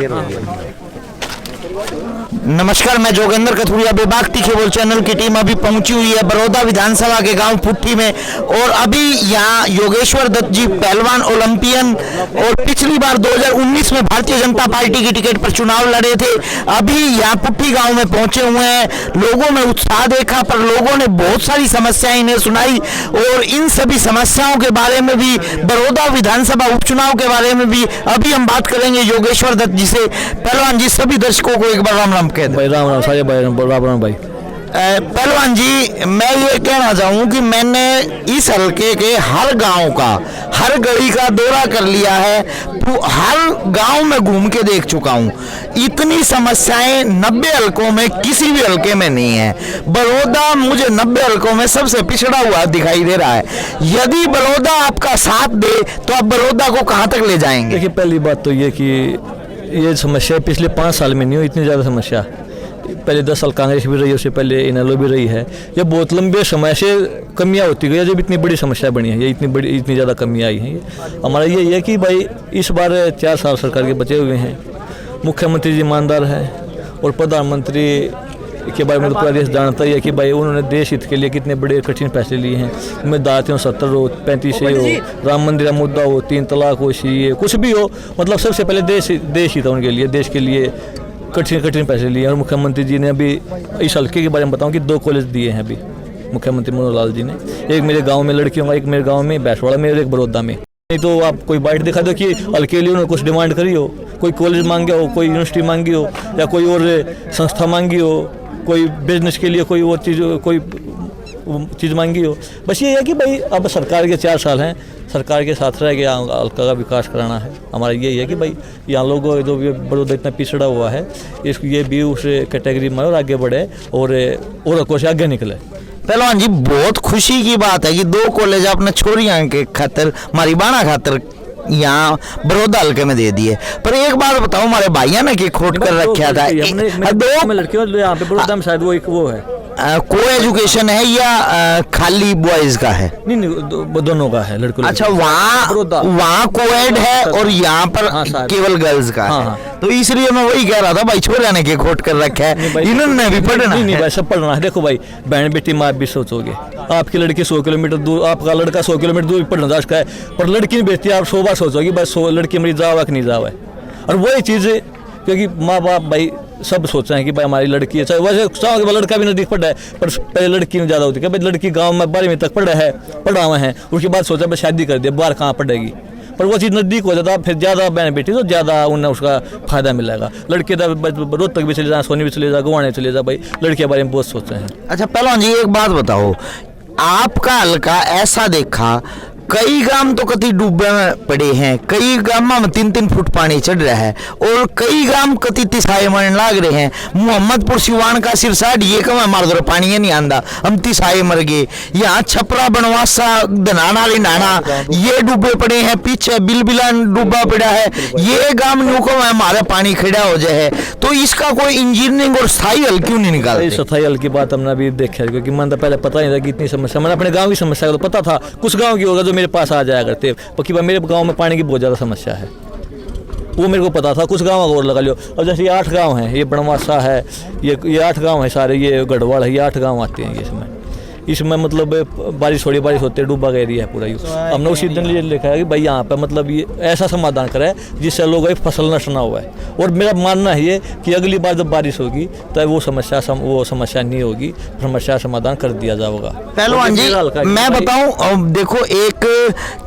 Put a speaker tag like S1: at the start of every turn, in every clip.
S1: Share हो गया।
S2: नमस्कार, मैं जोगेंद्र कथुरिया बेबाक तीखे बोल चैनल की टीम अभी पहुंची हुई है बड़ौदा विधानसभा के गांव पुट्ठी में। और अभी यहाँ योगेश्वर दत्त जी पहलवान ओलंपियन और पिछली बार 2019 में भारतीय जनता पार्टी की टिकट पर चुनाव लड़े थे। अभी यहाँ पुट्ठी गांव में पहुंचे हुए हैं। लोगों में उत्साह देखा, पर लोगों ने बहुत सारी समस्याएं इन्हें सुनाई और इन सभी समस्याओं के बारे में भी, बड़ौदा विधानसभा उपचुनाव के बारे में भी अभी हम बात करेंगे योगेश्वर दत्त जी से। पहलवान जी, सभी दर्शकों को एक बार राम राम कह
S3: भाई। राम राम सारे भाई, राम राम भाई।
S2: पहलवान जी, मैं ये कहना चाहूँ कि मैंने इस हलके के हर गांव का, हर गली का दौरा कर लिया है, हर गांव में घूम के देख चुका हूँ। इतनी समस्याएं 90 हलकों में किसी भी हलके में नहीं है। बड़ौदा मुझे 90 हलकों में सबसे पिछड़ा हुआ दिखाई दे रहा है। यदि बड़ौदा आपका साथ दे तो आप बड़ौदा को कहाँ तक ले जाएंगे?
S3: देखिए, पहली बात तो ये कि ये समस्या पिछले 5 साल में नहीं हुई, इतनी ज़्यादा समस्या। पहले 10 साल कांग्रेस भी रही, उससे पहले इनेलो भी रही है। ये बहुत लंबे समय से कमियां होती गई, जब इतनी बड़ी समस्या बनी है, ये इतनी ज़्यादा कमियां आई हैं। हमारा ये है कि भाई इस बार 4 साल सरकार के बचे हुए हैं, मुख्यमंत्री जी ईमानदार है और प्रधानमंत्री के बारे में तो पूरा देश जानता ही है कि भाई उन्होंने देश हित के लिए कितने बड़े कठिन फैसले लिए हैं। उम्मीद आते हो 70 हो, 35 हो, राम मंदिर का मुद्दा हो, 3 तलाक हो, सीए कुछ भी हो, मतलब सबसे पहले देश हित उनके लिए, देश के लिए कठिन फैसले लिए। और मुख्यमंत्री जी ने अभी इस हल्के के बारे में बताऊं कि 2 कॉलेज दिए हैं अभी मुख्यमंत्री मनोहर लाल जी ने। एक मेरे गाँव में लड़कियों का, एक मेरे गाँव में बैसवाड़ा में और एक बड़ौदा में। नहीं तो आप कोई बाइट दिखा दो कि हल्के लिए उन्होंने कुछ डिमांड करी हो, कोई कॉलेज मांगे हो, कोई यूनिवर्सिटी मांगी हो, या कोई और संस्था मांगी हो, कोई बिजनेस के लिए कोई और चीज़ मांगी हो। बस ये है कि भाई अब सरकार के 4 साल हैं, सरकार के साथ रह गया, हल्का का विकास कराना है। हमारा यही है कि भाई यहाँ लोगों जो बड़ौदा इतना पिछड़ा हुआ है, ये भी उस कैटेगरी में और आगे बढ़े और हल्कों से आगे निकले।
S2: पहलवान जी, बहुत खुशी की बात है कि 2 कॉलेज आपने छोरियां के खातिर, हमारी बाणा खातिर यहाँ बड़ौदा हल्के में दे दिए। पर एक बात बताओ, हमारे भाइयों ने की खोट कर रखा था, 2
S3: लड़कियों यहाँ पे बड़ौदा में शायद वो है
S2: को एजुकेशन है या खाली बॉयज का है?
S3: नहीं, दोनों का है लड़कों।
S2: अच्छा, वहाँ कोएड है और यहाँ पर केवल गर्ल्स का है। तो इसलिए मैं वही कह रहा था भाई, छोरे ने के खोट कर रखा है, इन्होंने भी पढ़ना
S3: नहीं भाई, सब पढ़ना है। देखो भाई, बहन बेटी माँ भी सोचोगे, आपकी लड़की 100 किलोमीटर दूर, आपका लड़का 100 किलोमीटर दूर पढ़ना का है, पर लड़की नहीं बेचती, आप 100 बार सोचोगे बस लड़की मेरी जावा कि नहीं जावा है। और वही चीज़ क्योंकि माँ बाप भाई सब सोच रहे हैं कि भाई हमारी लड़की है, चाहे वैसे लड़का भी नजदीक पढ़ा है, पर पहले लड़की में ज़्यादा होती है। भाई लड़की गांव में 12वीं तक पढ़ा हुआ है, उसके बाद सोचा भाई शादी कर दिया, बाहर कहाँ पढ़ेगी। पर वो चीज़ नज़दीक हो जाता, फिर ज़्यादा बहन बेटी तो ज़्यादा उन्हें उसका फ़ायदा मिलेगा। लड़के तो रोहतक भी चले जाए, सोनी भी चले जाए, गुवाने चले जाए, भाई लड़के के बारे में बहुत सोच रहे हैं।
S2: अच्छा पहलवान जी, एक बात बताओ, आपका हल्का ऐसा देखा, कई गांव तो कति डूबे में पड़े हैं, कई गांव में 3-3 फुट पानी चढ़ रहा है और कई गांव कति तिसाए मरने लाग रहे हैं। मोहम्मदपुर सिवान का सिरसाट ये कम हमारे दर पानी नहीं आंदा, हम तिसाए मर गए। यहाँ छपरा बनवासा धनाना लिनाना ये डूबे पड़े हैं, पीछे बिलबिला डूबा पड़ा है, ये गांव न्यूको में हमारा पानी खड़ा हो जाए। तो इसका कोई इंजीनियरिंग और स्थायी हल क्यों नहीं निकालते?
S3: स्थायी हल की बात हमने अभी देखा, क्योंकि मन तो पहले पता नहीं था कि इतनी समस्या, मैंने अपने गाँव की समस्या का तो पता था, कुछ गाँव की होगा जो मेरे पास आ जाया करते, क्योंकि मेरे गांव में पानी की बहुत ज़्यादा समस्या है, वो मेरे को पता था। कुछ गाँव और लगा लो, और जैसे ये 8 गांव हैं, ये बनवासा है, ये 8 गांव है सारे, ये गढ़वाल है, ये 8 गांव आते हैं ये इसमें मतलब बारिश होते है, डूबा का एरिया है पूरा। हमने उसी दिन लिखा है कि भाई यहाँ पे मतलब ये ऐसा समाधान करे जिससे लोगों की फसल नष्ट ना हुआ है। और मेरा मानना है ये कि अगली बार जब बारिश होगी तो वो समस्या नहीं होगी, समस्या समाधान कर दिया जाएगा।
S2: पहलवान जी, मैं बताऊं, देखो एक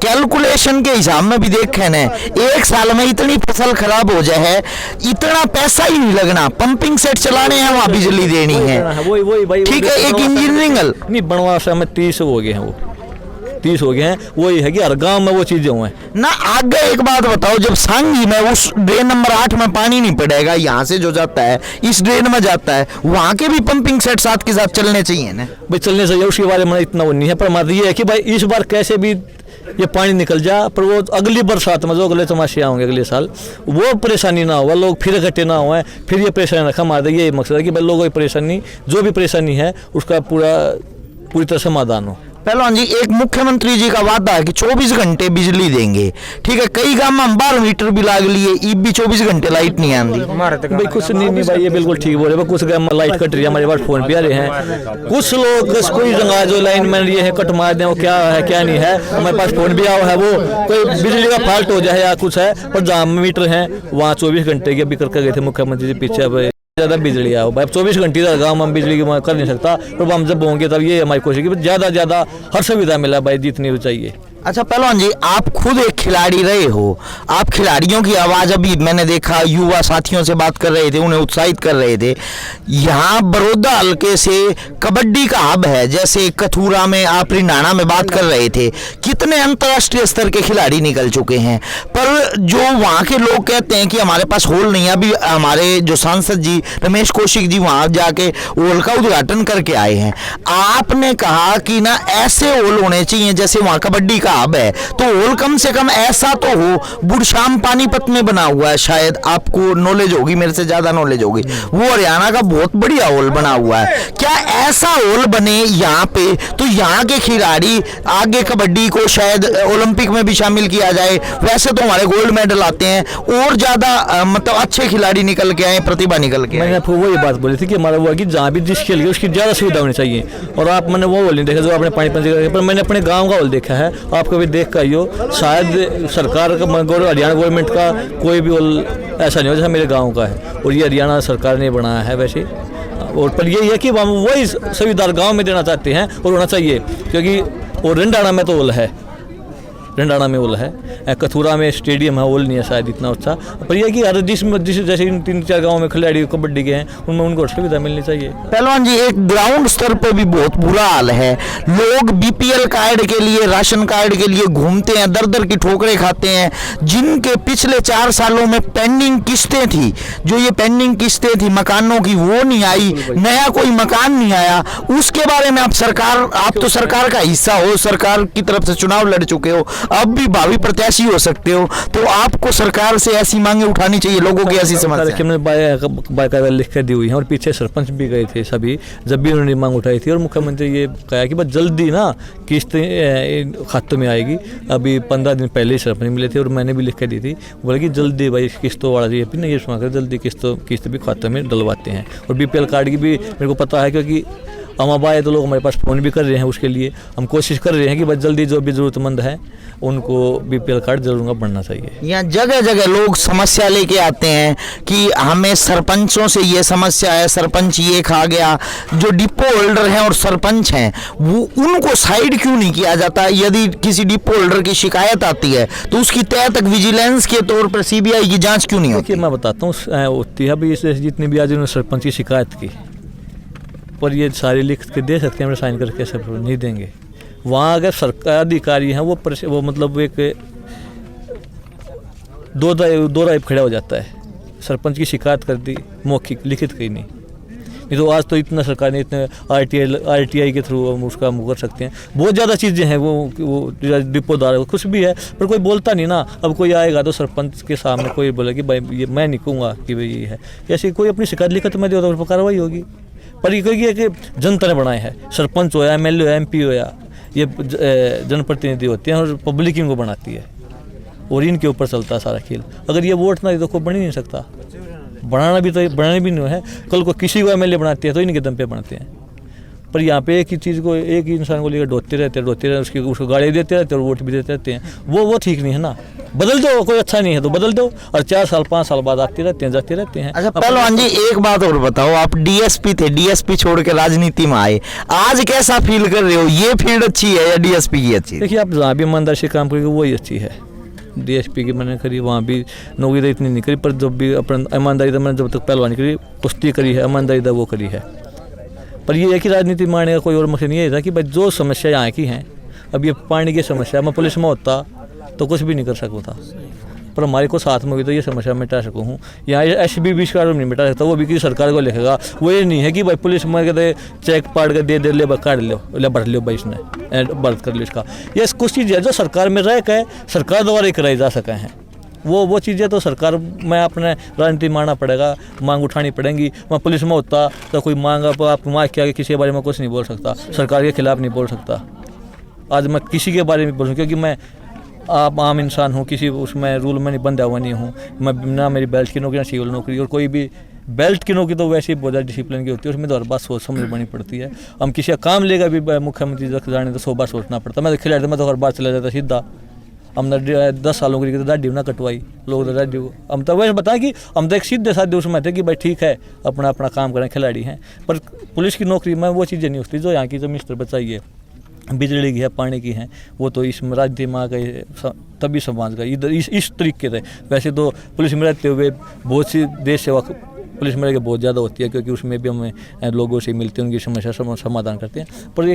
S2: कैलकुलेशन के हिसाब में भी देखें ना, 1 साल में इतनी फसल खराब हो जाए, इतना पैसा ही नहीं लगना, पंपिंग सेट चलाने हैं, वहाँ बिजली देनी है, ठीक है, एक इंजीनियरिंग
S3: बनवासा में 30 हो गए हैं, वो 30 हो गए हैं। वही है कि हर गांव में वो चीजें हुए हैं
S2: ना। आगे एक बात बताओ, जब सांगी में उस ड्रेन नंबर 8 में पानी नहीं पड़ेगा, यहाँ से जो जाता है इस ड्रेन में जाता है, वहाँ के भी पंपिंग सेट साथ के साथ चलने चाहिए ना?
S3: भाई चलने चाहिए, उसके बारे में इतना वो नहीं है, पर हमारा ये है कि भाई इस बार कैसे भी ये पानी निकल जा, पर वो अगली बरसात में जो अगले समस्या होंगे अगले साल, वो परेशानी ना हो, लोग फिर इकट्ठे ना हुए, फिर ये परेशानी रखा। हमारा ये मकसद है कि भाई लोगों की परेशानी, जो भी परेशानी है उसका पूरी तरह समाधान हो।
S2: पहलवान जी, एक मुख्यमंत्री जी का वादा है कि 24 घंटे बिजली देंगे, ठीक है, कई गांव में हम 12 मीटर भी लाग लिए, ईब भी 24 घंटे लाइट नहीं आती।
S3: भाई कुछ नहीं भाई, ये बिल्कुल ठीक बोल रहे, कुछ लाइट कट रही है, हमारे पास फोन पे आ रहे हैं, कुछ लोग कोई जगह जो लाइन मैन ये है कट मार दें, वो क्या है क्या नहीं है, हमारे पास फोन भी आया है, वो कोई बिजली का फॉल्ट हो जाए या कुछ है, पर जहाँ मीटर है वहाँ 24 घंटे की अभी करके गए थे मुख्यमंत्री जी पीछे। अब ज़्यादा बिजली आओ भाई, 24 घंटे का गाँव हम बिजली की कर नहीं सकता, पर हम जब होंगे तब ये हमारी कोशिश की ज़्यादा ज़्यादा हर सुविधा मिला भाई जितनी भी चाहिए।
S2: अच्छा पहलवान जी, आप खुद एक खिलाड़ी रहे हो, आप खिलाड़ियों की आवाज़ अभी मैंने देखा युवा साथियों से बात कर रहे थे, उन्हें उत्साहित कर रहे थे। यहाँ बड़ौदा हल्के से कबड्डी का हब है, जैसे कथूरा में आप रिंडाना में बात कर रहे थे, कितने अंतर्राष्ट्रीय स्तर के खिलाड़ी निकल चुके हैं, पर जो वहाँ के लोग कहते हैं कि हमारे पास हॉल नहीं है। अभी हमारे जो सांसद जी रमेश कौशिक जी वहाँ जाके हॉल का उद्घाटन करके आए हैं। आपने कहा कि ना ऐसे हॉल होने चाहिए जैसे वहाँ कबड्डी का हब है, तो हॉल कम से कम ऐसा तो हो। बुढ़शाम पानीपत में बना हुआ है, शायद आपको नॉलेज होगी, मेरे से ज्यादा नॉलेज होगी, वो हरियाणा का बहुत बढ़िया हॉल बना हुआ है। क्या ऐसा हॉल बने यहाँ पे, तो यहाँ के खिलाड़ी आगे कबड्डी को शायद ओलंपिक में भी शामिल किया जाए। वैसे तो हमारे गोल्ड मेडल आते हैं, और ज्यादा मतलब अच्छे खिलाड़ी निकल के आए, प्रतिभा निकल के।
S3: मैंने आपको वही बात बोली थी कि हमारा वो है कि जहाँ भी जिस खेल उसकी ज्यादा सुविधा होनी चाहिए, और आप मैंने वो हॉल नहीं देखा जो आपने पानीपत, पर मैंने अपने गाँव का हॉल देखा है, आपको भी देख कर आइयो, शायद सरकार का हरियाणा गवर्नमेंट का कोई भी हॉल ऐसा नहीं हो जैसा मेरे गांव का है, और ये हरियाणा सरकार ने बनाया है वैसे। और पर यही है कि हम वही सुविधा गांव में देना चाहते हैं और होना चाहिए, क्योंकि और रिंडाना में तो हॉल है, रिंडाना में हॉल है, कथूरा में स्टेडियम है, हॉल नहीं है शायद इतना अच्छा, पर यह कि हर जिस जैसे इन 3-4 गाँव में खिलाड़ी कबड्डी के हैं उनमें उनको सुविधा मिलनी चाहिए।
S2: पहलवान जी, एक ग्राउंड स्तर पर भी बहुत बुरा हाल है, लोग बीपीएल कार्ड के लिए, राशन कार्ड के लिए घूमते हैं, दर दर की ठोकरें खाते हैं, जिनके पिछले 4 सालों में पेंडिंग किस्तें थी, जो ये पेंडिंग किस्तें थी मकानों की, वो नहीं आई, नया कोई मकान नहीं आया। उसके बारे में आप तो सरकार का हिस्सा हो, सरकार की तरफ से चुनाव लड़ चुके हो, अब भी भावी प्रत्याशी हो सकते हो, तो आपको सरकार से ऐसी मांगे उठानी चाहिए, लोगों की ऐसी समस्या।
S3: हमने बाकायदा लिख कर दी हुई है, और पीछे सरपंच भी गए थे सभी, जब भी उन्होंने मांग उठाई थी, और मुख्यमंत्री ये कहा कि बस जल्दी ना किस्त खाते में आएगी। अभी 15 दिन पहले ही सरपंच मिले थे और मैंने भी लिख कर दी थी, बोले कि जल्दी भाई किस्तों वाला ये भी नहीं सुना कर, जल्दी किस्त भी खाते में डलवाते हैं। और बीपीएल कार्ड की भी मेरे को पता है, क्योंकि हम अब आए तो लोग हमारे पास फ़ोन भी कर रहे हैं, उसके लिए हम कोशिश कर रहे हैं कि बस जल्दी जो भी ज़रूरतमंद है उनको बीपीएल कार्ड जरूर बनना चाहिए।
S2: यहाँ जगह जगह लोग समस्या लेके आते हैं कि हमें सरपंचों से ये समस्या है, सरपंच ये खा गया। जो डिपो होल्डर हैं और सरपंच हैं वो उनको साइड क्यों नहीं किया जाता? यदि किसी डिपो होल्डर की शिकायत आती है तो उसकी तय तक विजिलेंस के तौर पर सीबीआई की जाँच क्यों नहीं होती?
S3: मैं बताता हूँ, होती है अभी इसे जितनी भी आज उन्होंने सरपंच की शिकायत की, पर ये सारे लिख के दे सकते हैं, हम साइन करके सब नहीं देंगे। वहाँ अगर सरकार अधिकारी हैं वो मतलब एक दो राय खड़ा हो जाता है, सरपंच की शिकायत कर दी, मौखिक लिखित कहीं नहीं तो आज तो इतना सरकार ने इतने आरटीआई के थ्रू हम उसका हम कर सकते हैं। बहुत ज़्यादा चीज़ें हैं, वो डिपोदार कुछ भी है, पर कोई बोलता नहीं ना। अब कोई आएगा तो सरपंच के सामने कोई बोले कि भाई ये मैं नहीं कहूँगा कि भाई ये है, ऐसी कोई अपनी शिकायत लिखित में दे तो कार्रवाई होगी। पर ये कि जनता ने बनाए हैं, सरपंच होया, एमएलए होया, एमपी होया, ये जनप्रतिनिधि होते हैं और पब्लिक इनको बनाती है और इनके ऊपर चलता है सारा खेल। अगर ये वोट ना दे तो कोई बन ही नहीं सकता, बनाना भी नहीं है। कल को किसी को एमएलए बनाते हैं तो इनके दम पे बनाते हैं। पर यहाँ पे एक ही चीज़ को, एक ही इंसान को लेकर ढोते रहते हैं, उसको गाली देते रहते हैं और वोट भी देते रहते हैं। वो ठीक नहीं है ना। बदल दो, कोई अच्छा नहीं है तो बदल दो, और 4 साल 5 साल बाद आते रहते हैं, जाते रहते हैं।
S2: अच्छा पहलवान जी, एक बात और बताओ, आप डीएसपी थे, डीएसपी छोड़ के राजनीति में आए, आज कैसा फील कर रहे हो? ये फील्ड अच्छी है या डीएसपी की अच्छी?
S3: देखिए, आप जहाँ भी ईमानदारी से काम करेंगे वही अच्छी है। डीएसपी की मैंने करी, वहाँ भी नौकरी तो इतनी नहीं करी, पर जब भी अपना ईमानदारी था, मैंने जब तक पहलवानी करी, कुश्ती करी है, ईमानदारी था वो करी है। पर ये है कि राजनीति मारने का कोई और मकसद नहीं है था कि भाई जो समस्या यहाँ की हैं, अब ये पानी की समस्या, मैं पुलिस में होता तो कुछ भी नहीं कर सकता था, पर हमारे को साथ में हुई तो ये समस्या मिटा सकूँ हूँ। यहाँ एसबी विश्वास नहीं मिटा सकता, वो भी किसी सरकार को लिखेगा। वो ये नहीं है कि भाई पुलिस में कहते चेक पाड़ कर दे ले काट लो, ले भर लो भाई, इसने बर्द कर लो इसका। ये कुछ चीज़ें जो सरकार में रह के सरकार द्वारा कराई जा सके हैं, वो चीज़ें तो सरकार में अपने राजनीति मारना पड़ेगा, मांग उठानी पड़ेंगी। मैं पुलिस में होता तो कोई मांग आप मांग के आगे किसी के बारे में कुछ नहीं बोल सकता, सरकार के खिलाफ नहीं बोल सकता। आज मैं किसी के बारे में बोलूँ, क्योंकि मैं आप आम इंसान हूँ, किसी उसमें रूल में नहीं बंधा हुआ नहीं हूँ मैं, ना मेरी बेल्ट की नौकरी ना सिविल नौकरी। और कोई भी बेल्ट की नौकरी तो वैसे ही बहुत ज़्यादा डिसिप्लिन की होती है, उसमें तो हर बात सोच समझ बनी पड़ती है। हम किसी का काम लेगा भी मुख्यमंत्री तक जाने तो 100 बार सोचना पड़ता। मैं तो खिलाड़ी था, मैं तो हर बार चला जाता सीधा। हमने 10 सालों की दाढ़ी ना कटवाई, लोग तो दाढ़ी हम तो वैसे बताएं कि हम तो एक सीधे साधे उसमें थे कि भाई ठीक है अपना अपना काम करें, खिलाड़ी हैं। पर पुलिस की नौकरी में वो चीज़ें नहीं होती जो यहाँ की जो मिनिस्टर बताइए, बिजली की है, पानी की है, वो तो इस राजनीति में आ गए तभी समाज का इधर इस तरीके से। वैसे तो पुलिस में रहते हुए बहुत सी देश सेवा पुलिस में रह के बहुत ज़्यादा होती है, क्योंकि उसमें भी हमें लोगों से मिलते हैं, उनकी समस्या समाधान करते हैं। पर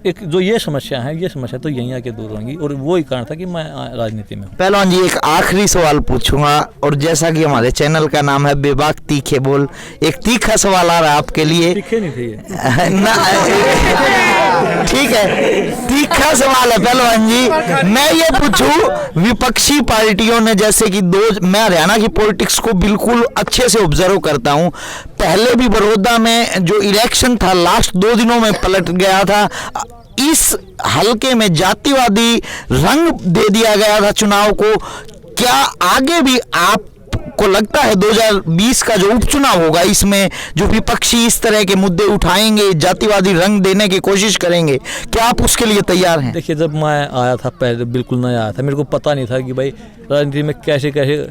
S3: एक जो ये समस्या है, ये समस्या तो यहीं आके दूर होंगी, और वो ही कारण था कि मैं राजनीति में हूँ।
S2: पहलवान जी एक आखिरी सवाल पूछूंगा, और जैसा कि हमारे चैनल का नाम है बेबाक तीखे बोल, एक तीखा सवाल आ रहा है आपके लिए।
S3: तीखे नहीं थे ये
S2: ना ठीक है, तीखा सवाल है पहलवान जी। मैं ये पूछूं, विपक्षी पार्टियों ने जैसे कि मैं हरियाणा की पॉलिटिक्स को बिल्कुल अच्छे से ऑब्जर्व करता हूं, पहले भी बड़ौदा में जो इलेक्शन था लास्ट 2 दिनों में पलट गया था। इस हलके में जातिवादी रंग दे दिया गया था चुनाव को। क्या आगे भी आपको लगता है 2020 का जो उपचुनाव होगा, इसमें जो विपक्षी इस तरह के मुद्दे उठाएंगे, जातिवादी रंग देने की कोशिश करेंगे, क्या आप उसके लिए तैयार हैं?
S3: देखिए, जब मैं आया था पहले बिल्कुल नया आया था, मेरे को पता नहीं था कि भाई राजनीति में कैसे कैसे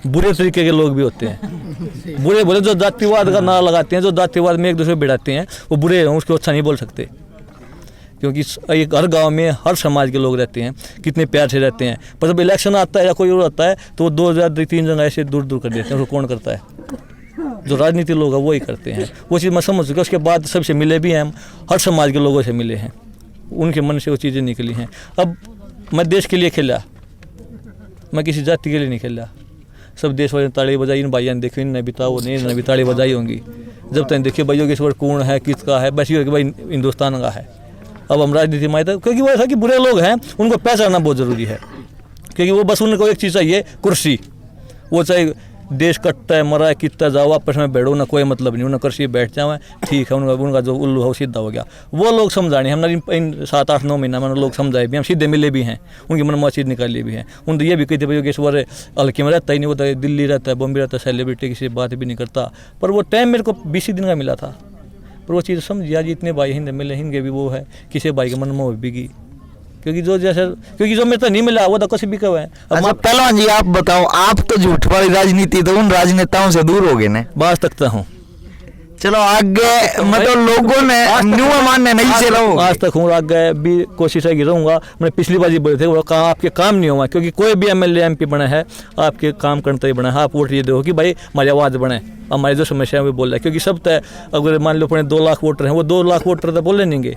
S3: बुरे तरीके के लोग भी होते हैं। बुरे बोले जो जातिवाद का नारा लगाते हैं, जो जातिवाद में एक दूसरे बिड़ाते हैं, वो बुरे हैं, उसको अच्छा नहीं बोल सकते। क्योंकि एक हर गांव में हर समाज के लोग रहते हैं, कितने प्यार से रहते हैं। पर जब इलेक्शन आता है या कोई और आता है तो वो 2-3 जगह ऐसे दूर दूर कर देते हैं। उसको कौन करता है? जो राजनीति लोग हैं वो ही करते हैं। वो चीज़ मैं समझ चुका। उसके बाद सबसे मिले भी हैं हम, हर समाज के लोगों से मिले हैं, उनके मन से वो चीज़ें निकली हैं। अब मैं देश के लिए खेला, मैं किसी जाति के लिए नहीं खेला। सब देश वाले ताली बजाई, इन भाइयों ने देखो, इनने भी था वो नहीं, इन्होंने भी ताली बजाई होंगी। जब तक देखिए भाई योगेश्वर कौन है, किसका है, बस ये कि भाई हिंदुस्तान का है। अब हम राजनीति में आए थे क्योंकि वो ऐसा कि बुरे लोग हैं, उनको पहचानना बहुत ज़रूरी है। क्योंकि वो बस उनको एक चीज़ चाहिए, कुर्सी। वो चाहे देश कटता है, मरा है, कितना जाओ, आपस में बैठो ना, कोई मतलब नहीं, उन्हें कुर्सी बैठ जाए, ठीक है। उनका जो उल्लू है वो सीधा हो गया। वो लोग समझाने हमने इन 7-8-9 महीना में लोग समझाए भी, हम सीधे मिले भी हैं, उनकी मन में चीज़ निकाली भी हैं। उन ये भी कहते भाई योगेश्वर हल्के में रहता ही नहीं, वो दिल्ली रहता है, बॉम्बे रहता है, सेलिब्रिटी किसी बात भी नहीं करता। पर वो टाइम मेरे को 20 दिन का मिला था, पर वो चीज़ समझी। आज इतने भाई हिंदे मिले, हिंदे भी वो है, किसी भाई के मन में हो भी, क्योंकि जो मेरे तो नहीं मिला वो तो किसी भी कब है।
S2: अच्छा पहलवान जी आप बताओ, आप तो झूठ वाली राजनीति तो उन राजनेताओं से दूर हो गए ना?
S3: बात तकता हूँ,
S2: चलो आगे, मतलब लोगों ने न्यू मानने नहीं से रहो,
S3: आज तक हूँ, आगे भी कोशिश है कि रहूँगा। मैंने पिछली बार जी बोले थे वो आपके काम नहीं हुआ, क्योंकि कोई भी MLA MP बना है आपके काम करते ही बना है। आप वोट ये दो कि भाई हमारी आवाज़ बने, हमारी जो समस्या है वो बोल रहा है। क्योंकि सब तय, अगर मान लो अपने 2 लाख वोटर हैं, वो 2 लाख वोटर तो बोले नहीं,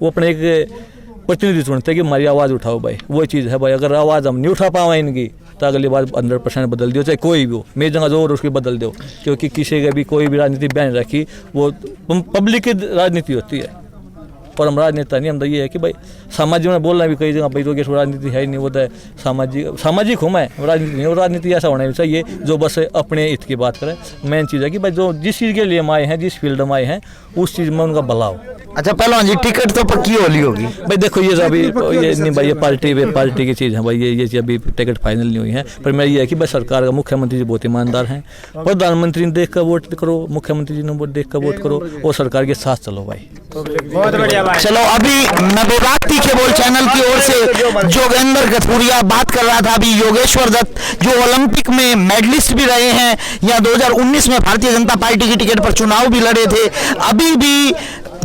S3: वो अपने एक प्रतिनिधि चुनते हैं कि हमारी आवाज़ उठाओ भाई। वो चीज़ है भाई, अगर आवाज़ हम नहीं उठा पाए इनकी तो अगली बार 100% बदल दो, चाहे कोई भी हो, मेरी जगह जो और उसकी बदल दो। क्योंकि किसी का भी कोई भी राजनीति बयान रखी, वो पब्लिक की राजनीति होती है। पर हम राजनेता नहीं, हम तो ये है कि भाई सामाजिक में बोलना भी कई जगह भाई तो राजनीति है ही नहीं, वो तो सामाजिक हूँ मैं, राजनीति नहीं। और राजनीति ऐसा होना चाहिए जो बस अपने हित की बात करे। मेन चीज़ है कि भाई जो जिस चीज़ के लिए हम आए हैं, जिस फील्ड में आए हैं, उस चीज़ में उनका भला हो।
S2: अच्छा पहलवान जी टिकट तो पक्की होली होगी
S3: भाई? देखो ये अभी ये नहीं भाई, ये पार्टी की चीज़ है भाई, ये चीज़ अभी टिकट फाइनल नहीं हुई है। पर मेरा ये है कि भाई सरकार का मुख्यमंत्री जी बहुत ईमानदार हैं, प्रधानमंत्री ने देख कर वोट करो, मुख्यमंत्री जी ने देख कर वोट करो, और सरकार के साथ चलो भाई।
S1: बहुत बढ़िया भाई।
S2: चलो अभी मैं बेबाक तीखे बोल चैनल की ओर से जोगेंद्र गथुरिया बात कर रहा था। अभी योगेश्वर दत्त जो ओलंपिक में मेडलिस्ट भी रहे हैं, या 2019 में भारतीय जनता पार्टी की टिकट पर चुनाव भी लड़े थे, अभी भी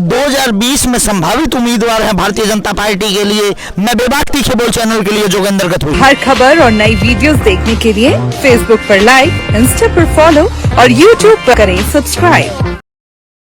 S2: 2020 में संभावित उम्मीदवार हैं भारतीय जनता पार्टी के लिए। मैं बेबाक तीखे बोल चैनल के लिए जोगेंद्र गथुरिया।
S4: हर खबर और नई वीडियोस देखने के लिए फेसबुक पर लाइक, इंस्टा पर फॉलो और यूट्यूब पर करें सब्सक्राइब।